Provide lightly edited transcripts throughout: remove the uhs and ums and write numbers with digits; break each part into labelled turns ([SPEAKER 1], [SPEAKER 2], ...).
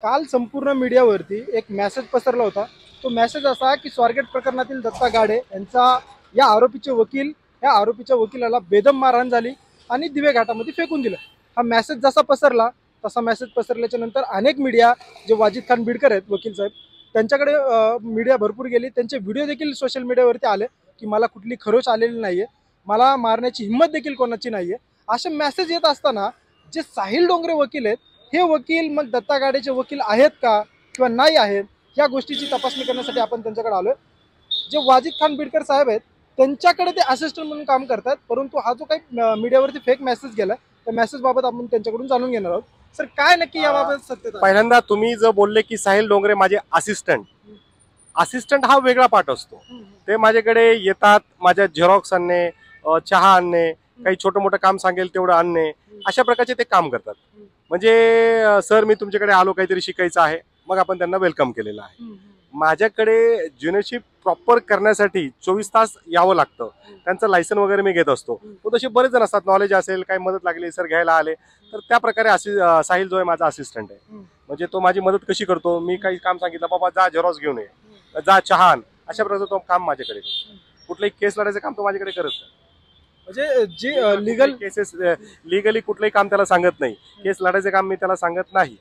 [SPEAKER 1] काल संपूर्ण मीडियावरती एक मेसेज पसरला होता। तो मेसेज असा की स्वारगेट प्रकरणातील दत्ता गाडे यांचा या आरोपीच्या वकिलाला बेदम मारहाण झाली आणि दिवे घाटामध्ये फेकून दिलं। हा मेसेज जसा पसरला तसा मेसेज पसरल्याच्या नंतर अनेक मीडिया जे वाजिद खान बिडकर आहेत वकील साहेब त्यांच्याकडे मीडिया भरपूर गेली। त्यांचे व्हिडिओ देखील सोशल मीडियावरती आले की मला कुठली खरोच आलेली नाहीये, मला मारण्याची हिंमत देखील कोणाची नाहीये। असे मेसेज येत असताना जे साहिल डोंगरे वकील आहेत, हे वकील मग दत्ता गाडेचे वकील आहेत का किंवा नाही आहेत या गोष्टीची तपासणी करण्यासाठी आपण त्यांच्याकडे आलोय। जे वाजिद खान बिडकर साहेब आहेत त्यांच्याकडे ते असिस्टंट म्हणून काम करतात, परंतु हा जो काही मीडियावरती फेक मेसेज गेला त्या मेसेज बाबत आपण त्यांच्याकडून जाणून घेणार आहोत। सर, काय नक्की याबाबत सत्यता?
[SPEAKER 2] पहिल्यांदा तुम्ही जर बोलले की साहिल डोंगरे माझे असिस्टंट असिस्टंट हा वेगळा पार्ट असतो। ते माझ्याकडे येतात, माझ्या झेरॉक्स आणणे, चहा आणणे, काही छोटं मोठं काम सांगेल तेवढं आणणे, अशा प्रकारचे ते काम करतात। म्हणजे सर मी तुमच्याकडे आलो काहीतरी शिकायचं आहे, मग आपण त्यांना वेलकम केलेलं आहे। माझ्याकडे ज्युनियरशिप प्रॉपर करण्यासाठी 24 तास यावं लागतं, त्यांचं लायसन वगैरे मी घेत असतो। तो तसे बरेच जण असतात, नॉलेज असेल काही मदत लागली सर घ्यायला आले तर त्या प्रकारे साहिल जो आहे माझा असिस्टंट आहे। म्हणजे तो माझी मदत कशी करतो, मी काही काम सांगितलं बाबा जा झेरॉक्स घेऊन ये, जा चहा आण, अशा प्रकारचं तो काम माझ्याकडे करतो। कुठलंही केस लढायचं काम तो माझ्याकडे करत नाही।
[SPEAKER 1] म्हणजे जे लिगल
[SPEAKER 2] केसेस लिगली कुठलंही काम त्याला सांगत नाही, केस लढायचं काम मी त्याला सांगत नाही।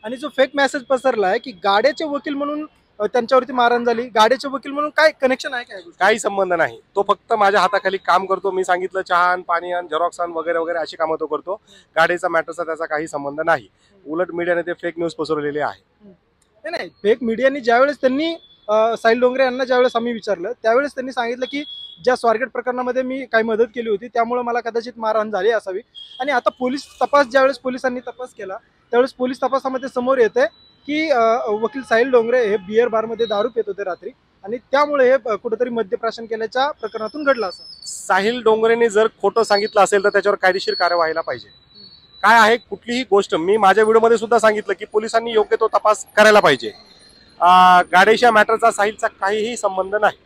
[SPEAKER 1] आणि जो फेक मेसेज पसरला आहे की गाड्याचे वकील म्हणून त्यांच्यावरती मारहाण झाली, गाड्याचे वकील म्हणून काय कनेक्शन आहे? काय
[SPEAKER 2] काही संबंध नाही, तो फक्त माझ्या हाताखाली काम करतो। मी सांगितलं चहा आण, पाणी आण, झेरॉक्स आण वगैरे वगैरे अशी कामं तो करतो। गाडीचा मॅटरचा त्याचा काही संबंध नाही। उलट मीडियाने ते फेक न्यूज पसरवलेले आहे।
[SPEAKER 1] नाही, फेक मीडियाने ज्यावेळेस त्यांनी साहिल डोंगरे यांना ज्यावेळेस आम्ही विचारलं त्यावेळेस त्यांनी सांगितलं की ज्या स्वारगेट प्रकरणामध्ये मी काही मदत केली होती त्यामुळे मला कदाचित मारहाण झाली असावी। आणि आता ज्यावेळेस पोलिसांनी तपास केला त्यावेळेस पोलीस तपासामध्ये समोर येते की वकील साहिल डोंगरे हे बियर बारमध्ये दारू पित होते रात्री आणि त्यामुळे हे कुठेतरी मद्यप्राशन केल्याच्या प्रकरणातून घडलं असं।
[SPEAKER 2] साहिल डोंगरेने जर खोटं सांगितलं असेल तर त्याच्यावर कायदेशीर कार्यवाही व्हायला पाहिजे। काय आहे, कुठलीही गोष्ट मी माझ्या व्हिडिओमध्ये सुद्धा सांगितलं की पोलिसांनी योग्य तो तपास करायला पाहिजे। गाडेच्या मॅटरचा साहिलचा काहीही संबंध नाही,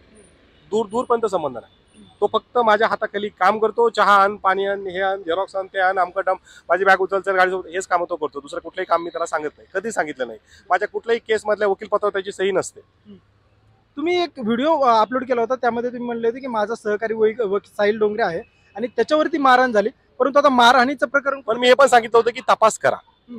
[SPEAKER 2] दूरपर्यंत संबंध नाही। तो फक्त माझ्या हाताखाली काम करतो, चहा आण, पाणी आण, हे आण, झेरॉक्स आण, ते आण, आमकटम, माझी बॅग उचल चल गाडीसोबत, हेच काम तो करतो। दुसरं कुठलंही काम मी त्याला सांगत नाही, कधी सांगितलं नाही। माझ्या कुठल्याही केसमधल्या वकीलपत्रावर त्याची सही नसते।
[SPEAKER 1] तुम्ही एक व्हिडिओ अपलोड केला होता त्यामध्ये तुम्ही म्हणले होते की माझा सहकारी साहिल डोंगरे आहे आणि त्याच्यावरती मारहाण झाली, परंतु आता मारहाणीचं प्रकरण
[SPEAKER 2] पण मी हे पण सांगितलं होतं की तपास करा,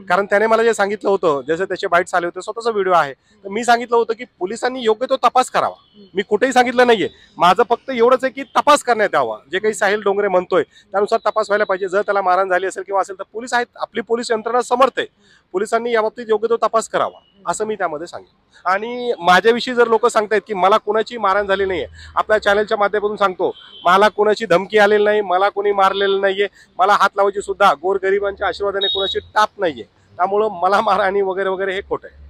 [SPEAKER 2] कारण त्याने मला जे सांगितलं होतं, जसे त्याचे बाईट्स आले होते, स्वतःचा व्हिडिओ आहे, तर मी सांगितलं होतं की पोलिसांनी योग्य तो तपास करावा। मी कुठेही सांगितलं नाहीये, माझं फक्त एवढंच आहे की तपास करण्यात यावा। जे काही साहिल डोंगरे म्हणतोय त्यानुसार तपास व्हायला पाहिजे। जर त्याला मारहाण झाली असेल किंवा असेल तर पोलीस आहेत, आपली पोलीस यंत्रणा समर्थ आहे, पोलिसांनी याबाबतीत योग्य तो तपास करावा असं मी त्यामध्ये सांगितलं। आणि माझ्याविषयी जर लोक सांगतायत की मला कोणाची मारहाण झाली नाहीये, आपल्या चॅनलच्या माध्यमातून सांगतो, मला कोणाची धमकी आलेली नाही, मला कोणी मारलेलं नाहीये, मला हात लावायची सुद्धा गोरगरिबांच्या आशीर्वादाने कोणाची टाप नाहीये, त्यामुळं मला मारहाणी वगैरे वगैरे हे खोटं आहे।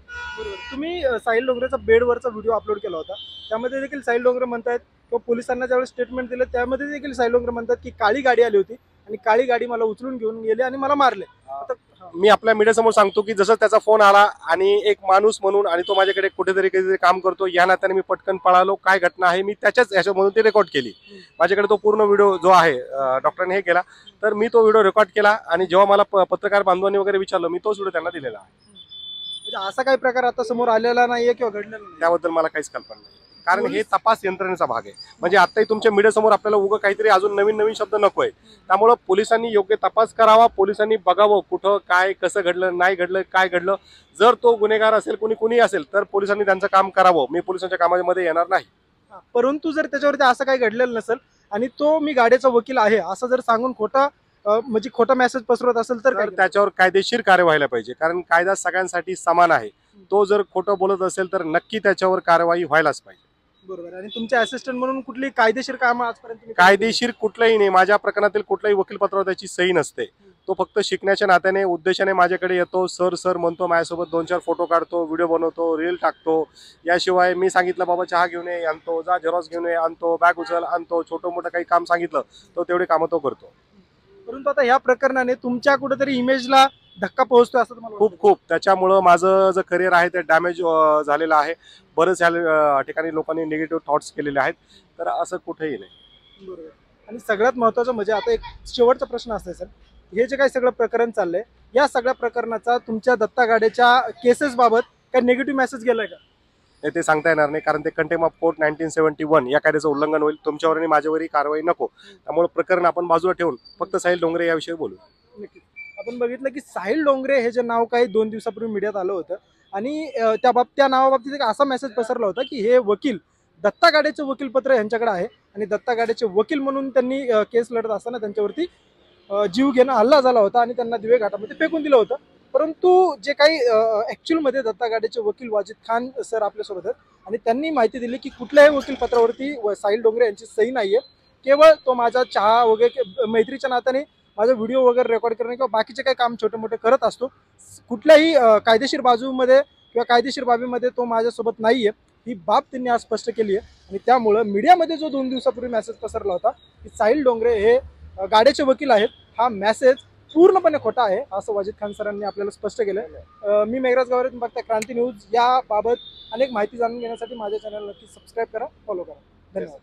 [SPEAKER 1] तुम्ही साहिल डोंगरेचा बेडवरचा व्हिडिओ अपलोड केला होता, त्यामध्ये देखील साहिल डोंगरे म्हणतात किंवा पोलिसांना ज्यावेळेस स्टेटमेंट दिलं त्यामध्ये देखील साहिल डोंगरे म्हणतात की काळी गाडी आली होती आणि काळी गाडी मला उचलून घेऊन गेली आणि मला मारले।
[SPEAKER 2] मी आपल्या मीडियासमोर सांगतो की जसं त्याचा फोन आला आणि एक माणूस म्हणून आणि तो माझ्याकडे कुठेतरी काहीतरी काम करतो या नात्याने मी पटकन पळालो, काय घटना आहे मी त्याच्याच ह्याच्यामधून ती रेकॉर्ड केली। माझ्याकडे तो पूर्ण व्हिडिओ जो आहे डॉक्टरने हे केला, तर मी तो व्हिडिओ रेकॉर्ड केला आणि जेव्हा मला पत्रकार बांधवांनी वगैरे विचारलं मी तोच व्हिडिओ त्यांना दिलेला आहे।
[SPEAKER 1] म्हणजे असा काही प्रकार आता समोर आलेला नाहीये किंवा घडलेला नाही
[SPEAKER 2] त्याबद्दल मला काहीच कल्पना नाही, कारण हे तपास यंत्रणेचा भाग आहे। म्हणजे आताही तुमच्या मीडियासमोर आपल्याला उगं काहीतरी अजून नवीन नवीन शब्द नकोय, त्यामुळं पोलिसांनी योग्य तपास करावा, पोलिसांनी बघावं कुठं काय कसं घडलं, नाही घडलं, काय घडलं। जर तो गुन्हेगार असेल कुणी असेल तर पोलिसांनी त्यांचं काम करावं, मी पोलिसांच्या कामामध्ये येणार नाही।
[SPEAKER 1] परंतु जर त्याच्यावरती असं काही घडलेलं नसेल आणि तो मी गाड्याचा वकील आहे असं जर सांगून खोटा मेसेज पसरवत असेल तर
[SPEAKER 2] त्याच्यावर कायदेशीर कार्यवाही व्हायला पाहिजे, कारण कायदा सगळ्यांसाठी समान आहे। तो जर खोटं बोलत असेल तर नक्की त्याच्यावर कार्यवाही व्हायलाच पाहिजे।
[SPEAKER 1] बरोबर। आणि तुमचे असिस्टंट म्हणून कुठली कायदेशीर काम आजपर्यंत?
[SPEAKER 2] कायदेशीर कुठलंही नाही, माझ्या प्रकरणातील कुठल्याही वकीलपत्रावर त्याची सही नसते। तो फक्त शिकण्याच्या नात्याने उद्देशाने माझ्याकडे येतो, सर म्हणतो, माझ्यासोबत 2-4 फोटो काढतो, व्हिडिओ बनवतो, रील टाकतो। याशिवाय मी सांगितलं बाबा चहा घेऊन ये आणतो, जा झेरॉक्स घेऊन ये आणतो, बॅग उचल आणतो, छोटं मोठं काही काम सांगितलं तो तेवढे कामं तो करतो।
[SPEAKER 1] परंतु आता ह्या प्रकरणाने तुमच्या कुठेतरी इमेजला धक्का पोहोचतो असं तुम्हाला?
[SPEAKER 2] खूप त्याच्यामुळं माझं जे करिअर आहे ते डॅमेज झालेलं आहे। बरेच ठिकाणी लोकांनी निगेटिव्ह थॉट्स केलेले आहेत, तर असं कुठेही नाही।
[SPEAKER 1] बरोबर। आणि सगळ्यात महत्त्वाचं म्हणजे आता एक शेवटचा प्रश्न असतो सर हे जे काही सगळं प्रकरण चाललंय या सगळ्या प्रकरणाचा तुमच्या दत्ता गाडेच्या केसेस बाबत काही निगेटिव्ह मेसेज गेलाय का?
[SPEAKER 2] ते सांगता येणार नाही, कारण ते कंटेम्प्ट ऑफ कोर्ट 1971 या कायद्याचं उल्लंघन होईल. तुमच्यावर आणि माझ्यावरही कारवाई नको. त्यामुळे प्रकरण आपण बाजूला ठेवून फक्त साहिल डोंगरे याविषयी बोलू.
[SPEAKER 1] नक्कीच. आपण बघितलं की साहिल डोंगरे हे जे नाव काही 2 दिवसापूर्वी मीडियात आलं होतं आणि त्या नावाबाबतीत एक असा मेसेज पसरला होता की हे वकील दत्ता गाडेचे वकीलपत्र यांच्याकडे आहे आणि दत्ता गाडेचे वकील म्हणून त्यांनी केस लढत असताना त्यांच्यावरती जीव घेणं हल्ला झाला होता आणि त्यांना दिवे घाटामध्ये फेकून दिलं होतं. परंतु जे काही ॲक्च्युअलमध्ये दत्ता गाडेचे वकील वाजिद खान सर आपल्यासोबत आहेत आणि त्यांनी माहिती दिली की कुठल्याही वकीलपत्रावरती साहिल डोंगरे यांची सही नाही आहे. केवळ तो माझा चहा वगैरे मैत्रीच्या नात्याने माझा व्हिडिओ वगैरे रेकॉर्ड करणे किंवा बाकीचे काही काम छोटे मोठे करत असतो. कुठल्याही कायदेशीर बाजूमध्ये किंवा कायदेशीर बाबीमध्ये तो माझ्यासोबत नाही आहे, ही बाब त्यांनी आज स्पष्ट केली आहे. आणि त्यामुळं मीडियामध्ये जो 2 दिवसापूर्वी मेसेज पसरला होता की साहिल डोंगरे हे गाडेचे वकील आहेत, हा मेसेज पूर्णपणे खोटा आहे असं वाजिद खान सरांनी आपल्याला स्पष्ट केलं. मी मेघराज गावरे, तुम्ही बघता क्रांती न्यूज. याबाबत अनेक माहिती जाणून घेण्यासाठी माझ्या चॅनल नक्की सबस्क्राईब करा, फॉलो करा. धन्यवाद.